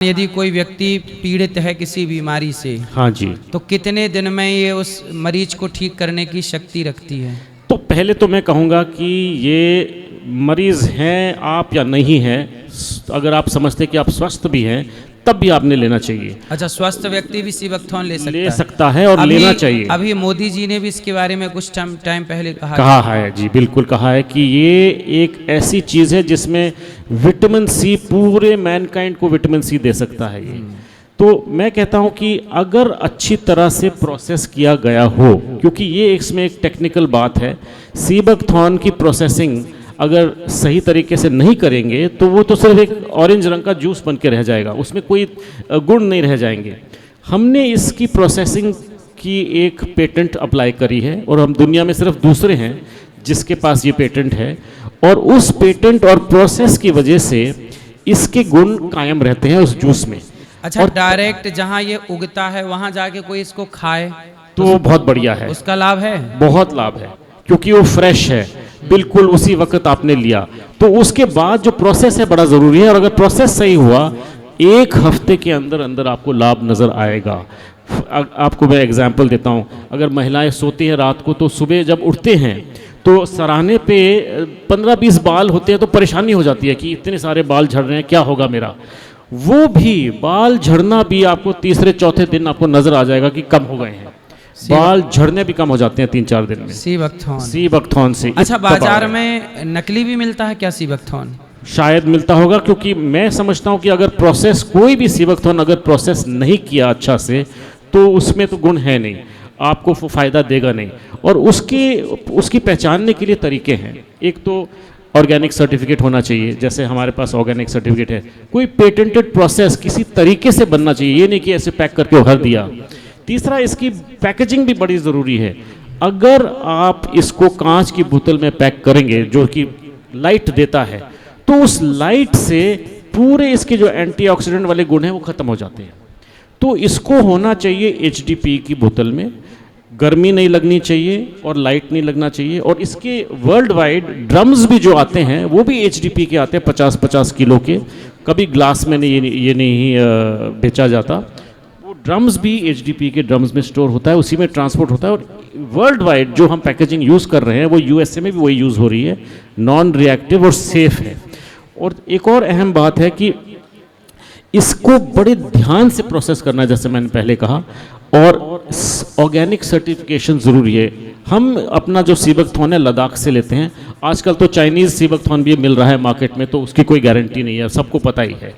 यदि कोई व्यक्ति पीड़ित है किसी बीमारी से, हाँ जी, तो कितने दिन में ये उस मरीज को ठीक करने की शक्ति रखती है? तो पहले तो मैं कहूँगा कि ये मरीज़ हैं आप या नहीं हैं, अगर आप समझते कि आप स्वस्थ भी हैं तब भी आपने लेना चाहिए। अच्छा, स्वस्थ व्यक्ति भी सीबकथॉर्न ले सकता है और लेना चाहिए। अभी मोदी जी ने भी इसके बारे में कुछ टाइम पहले कहा है जी, बिल्कुल कहा है कि ये एक ऐसी चीज़ है जिसमें विटामिन सी, पूरे मैनकाइंड को विटामिन सी दे सकता है ये। तो मैं कहता हूँ कि अगर अच्छी तरह से प्रोसेस किया गया हो, क्योंकि ये इसमें एक टेक्निकल बात है, सीबकथॉर्न की प्रोसेसिंग अगर सही तरीके से नहीं करेंगे तो वो तो सिर्फ एक ऑरेंज रंग का जूस बन के रह जाएगा, उसमें कोई गुण नहीं रह जाएंगे। हमने इसकी प्रोसेसिंग की एक पेटेंट अप्लाई करी है और हम दुनिया में सिर्फ दूसरे हैं जिसके पास ये पेटेंट है, और उस पेटेंट और प्रोसेस की वजह से इसके गुण कायम रहते हैं उस जूस में। अच्छा, और डायरेक्ट जहाँ ये उगता है वहाँ जाके कोई इसको खाए तो बहुत बढ़िया है, उसका लाभ है, बहुत लाभ है, क्योंकि वो फ्रेश है, बिल्कुल उसी वक्त आपने लिया। तो उसके बाद जो प्रोसेस है बड़ा ज़रूरी है, और अगर प्रोसेस सही हुआ 1 हफ्ते के अंदर अंदर आपको लाभ नज़र आएगा। आपको मैं एग्जांपल देता हूँ, अगर महिलाएं सोती हैं रात को तो सुबह जब उठते हैं तो सराहने पे 15-20 बाल होते हैं तो परेशानी हो जाती है कि इतने सारे बाल झड़ रहे हैं, क्या होगा मेरा। वो भी बाल झड़ना भी आपको तीसरे चौथे दिन आपको नज़र आ जाएगा कि कम हो गए हैं, बाल झड़ने भी कम हो जाते हैं 3-4 दिन में सीबकथॉर्न से। अच्छा, बाजार में नकली भी मिलता है क्या सीबकथॉर्न? शायद मिलता होगा, क्योंकि मैं समझता हूं कि अगर प्रोसेस कोई भी सीबकथॉर्न अगर प्रोसेस नहीं किया अच्छा से तो उसमें तो गुण है नहीं, आपको फ़ायदा देगा नहीं। और उसकी पहचानने के लिए तरीके हैं। एक तो ऑर्गेनिक सर्टिफिकेट होना चाहिए, जैसे हमारे पास ऑर्गेनिक सर्टिफिकेट है, कोई पेटेंटेड प्रोसेस किसी तरीके से बनना चाहिए, ये नहीं कि ऐसे पैक करके भर दिया। तीसरा, इसकी पैकेजिंग भी बड़ी ज़रूरी है। अगर आप इसको कांच की बोतल में पैक करेंगे जो कि लाइट देता है, तो उस लाइट से पूरे इसके जो एंटीऑक्सीडेंट वाले गुण हैं वो ख़त्म हो जाते हैं। तो इसको होना चाहिए HDPE की बोतल में, गर्मी नहीं लगनी चाहिए और लाइट नहीं लगना चाहिए। और इसके वर्ल्ड वाइड ड्रम्स भी जो आते हैं वो भी HDPE के आते हैं, 50-50 किलो के। कभी ग्लास में ये नहीं बेचा जाता, ड्रम्स भी HDPE के ड्रम्स में स्टोर होता है, उसी में ट्रांसपोर्ट होता है। और वर्ल्ड वाइड जो हम पैकेजिंग यूज़ कर रहे हैं वो USA में भी वही यूज़ हो रही है, नॉन रिएक्टिव और सेफ है। और एक और अहम बात है कि इसको बड़े ध्यान से प्रोसेस करना है, जैसे मैंने पहले कहा, और ऑर्गेनिक सर्टिफिकेशन ज़रूरी है। हम अपना जो सीबकथॉर्न है लद्दाख से लेते हैं, आजकल तो चाइनीज़ सीबकथॉर्न भी मिल रहा है मार्केट में, तो उसकी कोई गारंटी नहीं है, सबको पता ही है।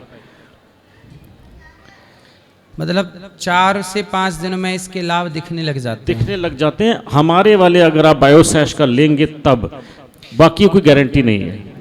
मतलब 4 से 5 दिन में इसके लाभ दिखने लग जाते हैं। हमारे वाले अगर आप बायोसैश का लेंगे तब, बाकी कोई गारंटी नहीं है।